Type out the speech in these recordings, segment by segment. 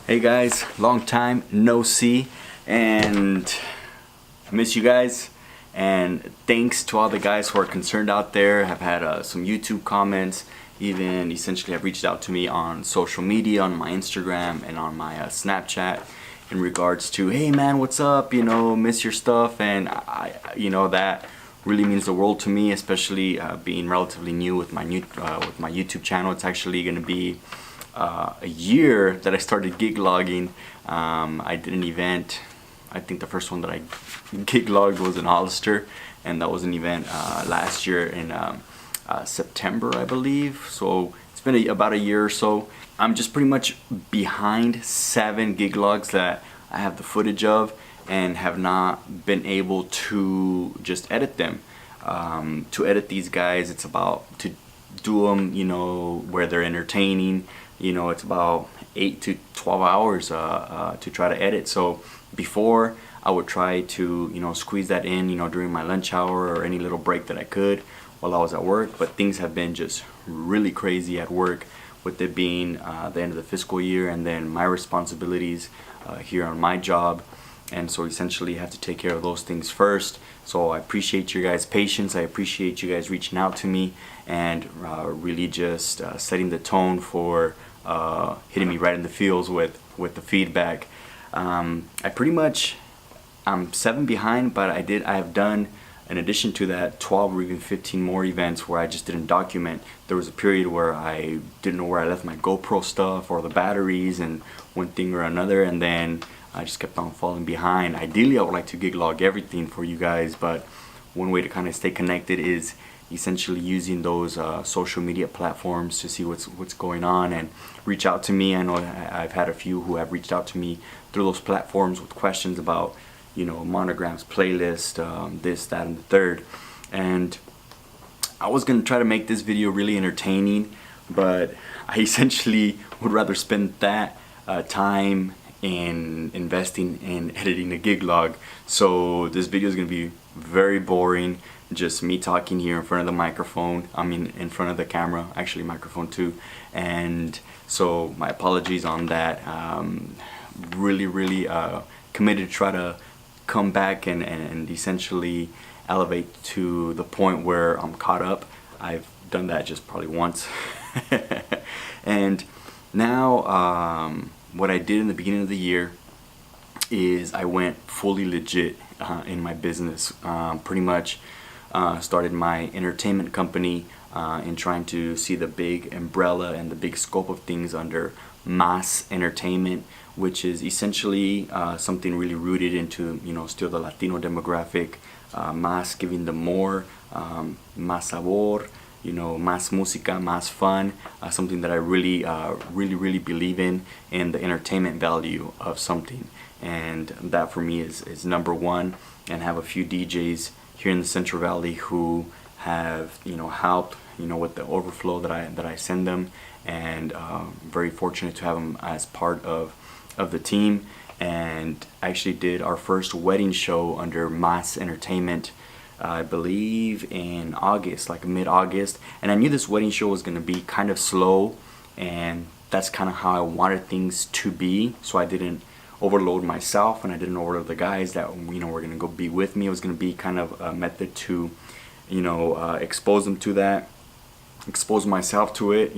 Hey guys, long time no see, and I miss you guys. And thanks to all the guys who are concerned out there. Have had some YouTube comments, even essentially have reached out to me on social media, on my Instagram and on my Snapchat, in regards to, hey man, what's up? Miss your stuff, and that really means the world to me, especially being relatively new with my YouTube channel. It's actually going to be a year that I started gig logging. I did an event. I think the first one that I gig logged was in Hollister, and that was an event last year in September, I believe. So it's been about a year or so. I'm just pretty much behind 7 gig logs that I have the footage of and have not been able to just edit them. To edit these guys, it's about to do them, where they're entertaining. It's about 8 to 12 hours to try to edit. So before, I would try to squeeze that in during my lunch hour or any little break that I could while I was at work. But things have been just really crazy at work, with it being the end of the fiscal year, and then my responsibilities here on my job. And so essentially I have to take care of those things first. So I appreciate your guys' patience. I appreciate you guys reaching out to me and really just setting the tone for hitting me right in the feels with the feedback. I'm 7 behind, but I have done, in addition to that, 12 or even 15 more events where I just didn't document. There was a period where I didn't know where I left my GoPro stuff or the batteries and one thing or another, and then I just kept on falling behind. Ideally, I would like to gig log everything for you guys, but one way to kind of stay connected is essentially using those social media platforms to see what's going on and reach out to me. I know I've had a few who have reached out to me through those platforms with questions about Monogram's playlist, this, that, and the third. And I was gonna try to make this video really entertaining, but I essentially would rather spend that time in investing in editing a gig log. So this video is gonna be very boring, just me talking here in front of the microphone. In front of the camera, actually microphone too. And so my apologies on that. Really committed to try to come back and essentially elevate to the point where I'm caught up. I've done that just probably once. And now what I did in the beginning of the year is I went fully legit in my business. Pretty much started my entertainment company in trying to see the big umbrella and the big scope of things under Mas Entertainment, which is essentially something really rooted into still the Latino demographic. Mas giving them more, más sabor, más música, más fun, something that I really believe in the entertainment value of something. And that for me is number one. And have a few DJs here in the Central Valley who have helped with the overflow that I send them, and very fortunate to have them as part of the team. And I actually did our first wedding show under Mas Entertainment, I believe in August, like mid-August. And I knew this wedding show was going to be kind of slow, and that's kind of how I wanted things to be, so I didn't overload myself and I didn't overload the guys that were going to go be with me. It was going to be kind of a method to expose them to that, expose myself to it,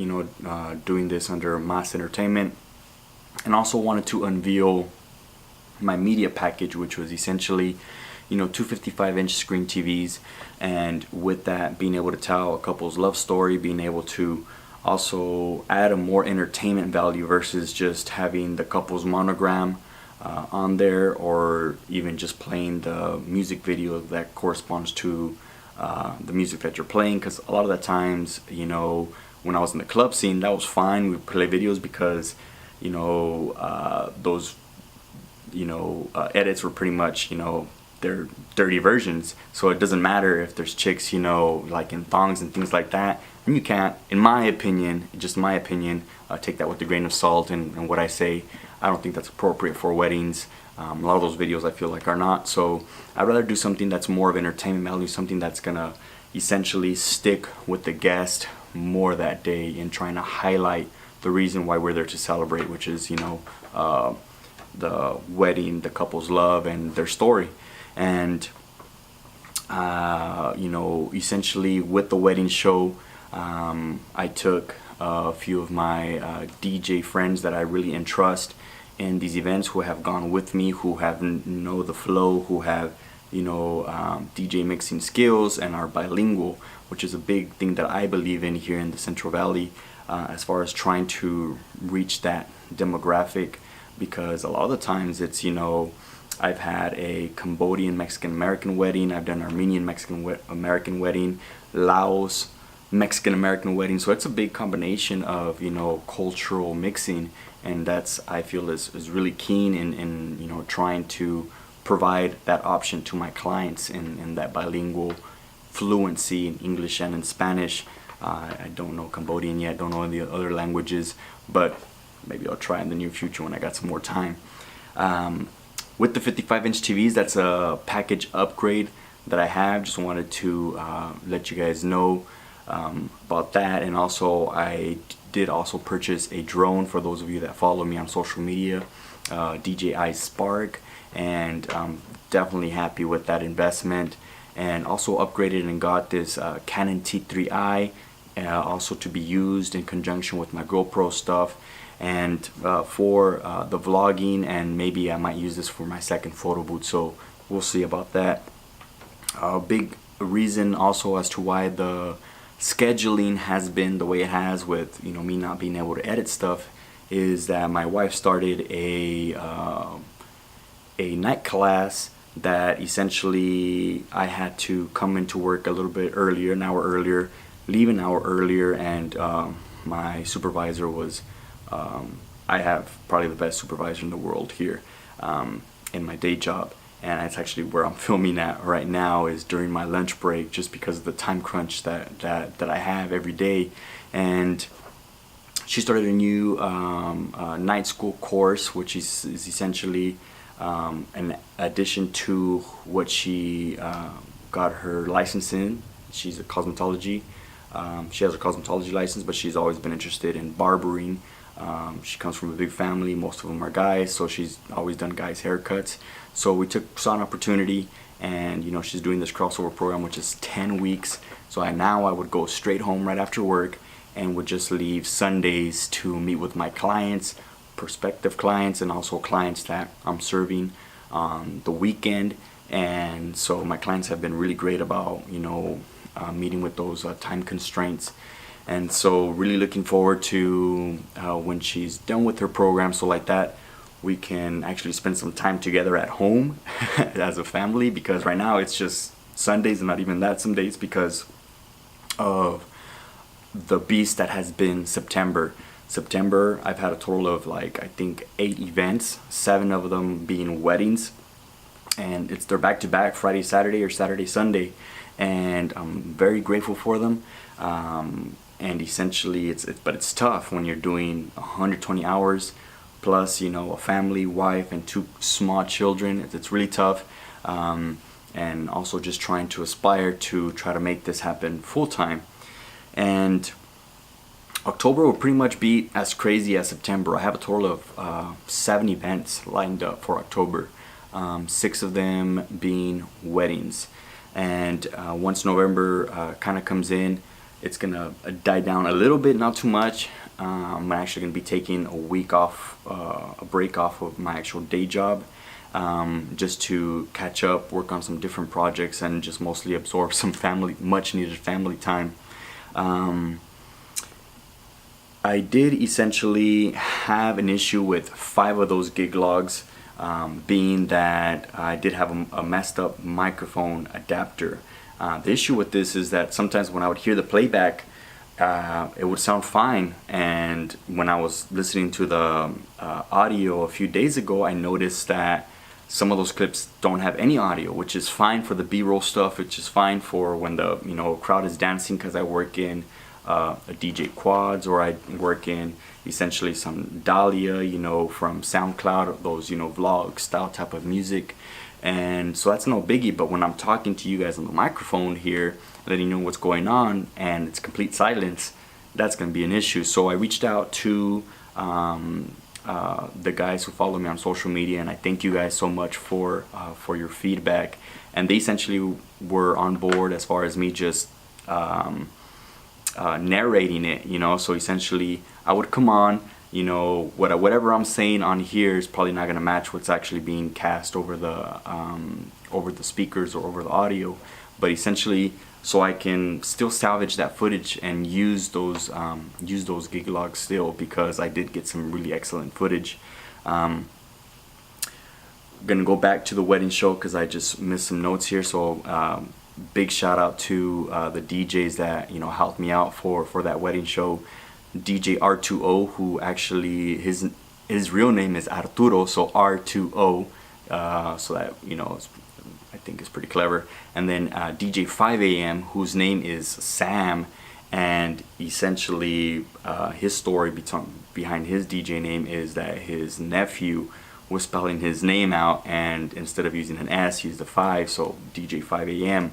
doing this under Mas Entertainment. And also wanted to unveil my media package, which was essentially 255-inch screen TVs, and with that being able to tell a couple's love story, being able to also add a more entertainment value versus just having the couple's monogram on there, or even just playing the music video that corresponds to the music that you're playing. Because a lot of the times, when I was in the club scene, that was fine. We play videos because those edits were pretty much they're dirty versions, so it doesn't matter if there's chicks like in thongs and things like that. And you can't, in my opinion, just my opinion, take that with a grain of salt. And what I say, I don't think that's appropriate for weddings. A lot of those videos I feel like are not. So I'd rather do something that's more of entertainment value, something that's gonna essentially stick with the guest more that day, and trying to highlight the reason why we're there to celebrate, which is, the wedding, the couple's love and their story. And essentially with the wedding show, I took a few of my DJ friends that I really entrust in these events, who have gone with me, who have know the flow, who have DJ mixing skills and are bilingual, which is a big thing that I believe in here in the Central Valley, as far as trying to reach that demographic, because a lot of the times it's, I've had a Cambodian Mexican American wedding, I've done Armenian Mexican American wedding, Laos Mexican American wedding, so it's a big combination of cultural mixing, and that's, I feel, is really keen in trying to provide that option to my clients in that bilingual fluency in English and in Spanish. I don't know Cambodian yet, don't know any other languages, but maybe I'll try in the near future when I got some more time. With the 55-inch TVs, that's a package upgrade that I have. Just wanted to let you guys know about that. And also, I did also purchase a drone, for those of you that follow me on social media, DJI Spark, and I'm definitely happy with that investment. And also upgraded and got this Canon T3i, also to be used in conjunction with my GoPro stuff, and for the vlogging, and maybe I might use this for my second photo booth, so we'll see about that. A big reason also as to why the scheduling has been the way it has, with me not being able to edit stuff, is that my wife started a night class that essentially I had to come into work a little bit earlier, an hour earlier, leave an hour earlier, and my supervisor was, I have probably the best supervisor in the world here in my day job, and that's actually where I'm filming at right now, is during my lunch break, just because of the time crunch that I have every day. And she started a new night school course, which is essentially in addition to what she got her license in. She's a cosmetology. She has a cosmetology license, but she's always been interested in barbering. She comes from a big family. Most of them are guys, so she's always done guys' haircuts. So we saw an opportunity, and she's doing this crossover program, which is 10 weeks. So I would go straight home right after work, and would just leave Sundays to meet with my clients, prospective clients, and also clients that I'm serving on the weekend. And so my clients have been really great about meeting with those time constraints. And so really looking forward to when she's done with her program, so like that we can actually spend some time together at home as a family, because right now it's just Sundays, and not even that some days, because of the beast that has been September. I've had a total of I think 8 events, 7 of them being weddings, and they're back to back, Friday, Saturday, or Saturday, Sunday, and I'm very grateful for them. And essentially it's tough when you're doing 120 hours plus a family, wife, and 2 small children. It's really tough, and also just trying to aspire to try to make this happen full time. And October will pretty much be as crazy as September. I have a total of 7 events lined up for October, 6 of them being weddings. And once November kind of comes in, it's gonna die down a little bit, not too much. I'm actually gonna be taking a week off, a break off of my actual day job, just to catch up, work on some different projects, and just mostly absorb some much needed family time. I did essentially have an issue with 5 of those gig logs, being that I did have a messed up microphone adapter. The issue with this is that sometimes when I would hear the playback, it would sound fine, and when I was listening to the audio a few days ago, I noticed that some of those clips don't have any audio, which is fine for the B-roll stuff. It's just fine for when the crowd is dancing, because I work in a DJ Quads, or I work in essentially some Dahlia, from SoundCloud, those vlog style type of music. And so that's no biggie. But when I'm talking to you guys on the microphone here, letting you know what's going on, and it's complete silence, that's going to be an issue. So I reached out to the guys who follow me on social media, and I thank you guys so much for your feedback. And they essentially were on board as far as me just narrating it, you know. So essentially, I would come on, you know, whatever I'm saying on here is probably not gonna match what's actually being cast over the speakers or over the audio, but essentially, so I can still salvage that footage and use those gig logs still, because I did get some really excellent footage. Gonna go back to the wedding show because I just missed some notes here. So big shout out to the DJs that, you know, helped me out for that wedding show. DJ R2O, who actually his real name is Arturo, so R2O, so that, you know, I think is pretty clever. And then DJ 5am, whose name is Sam, and essentially his story behind his DJ name is that his nephew was spelling his name out, and instead of using an S, he used a 5, so DJ 5am.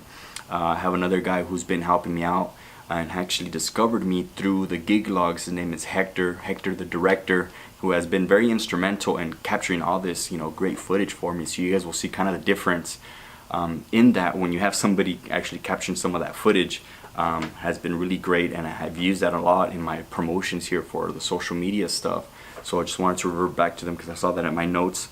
I have another guy who's been helping me out and actually discovered me through the gig logs. His name is Hector the director, who has been very instrumental in capturing all this, you know, great footage for me. So you guys will see kind of the difference in that when you have somebody actually capturing some of that footage. Has been really great, and I have used that a lot in my promotions here for the social media stuff. So I just wanted to revert back to them because I saw that in my notes,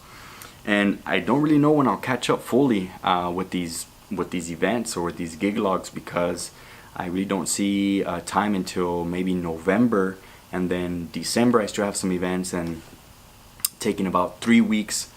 and I don't really know when I'll catch up fully with these events or with these gig logs, because I really don't see time until maybe November, and then December I still have some events, and taking about 3 weeks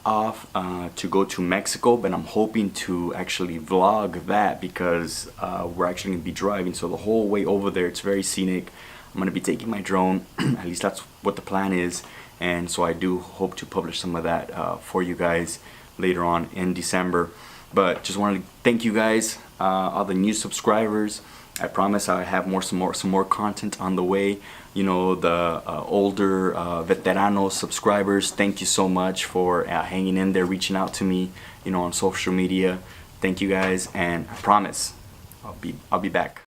off to go to Mexico. But I'm hoping to actually vlog that, because we're actually going to be driving, so the whole way over there it's very scenic. I'm going to be taking my drone, at least that's what the plan is, and so I do hope to publish some of that for you guys later on in December. But just wanted to thank you guys, all the new subscribers. I promise I have some more content on the way. You know, the older veterano subscribers, thank you so much for hanging in there, reaching out to me, you know, on social media. Thank you guys, and I promise I'll be back.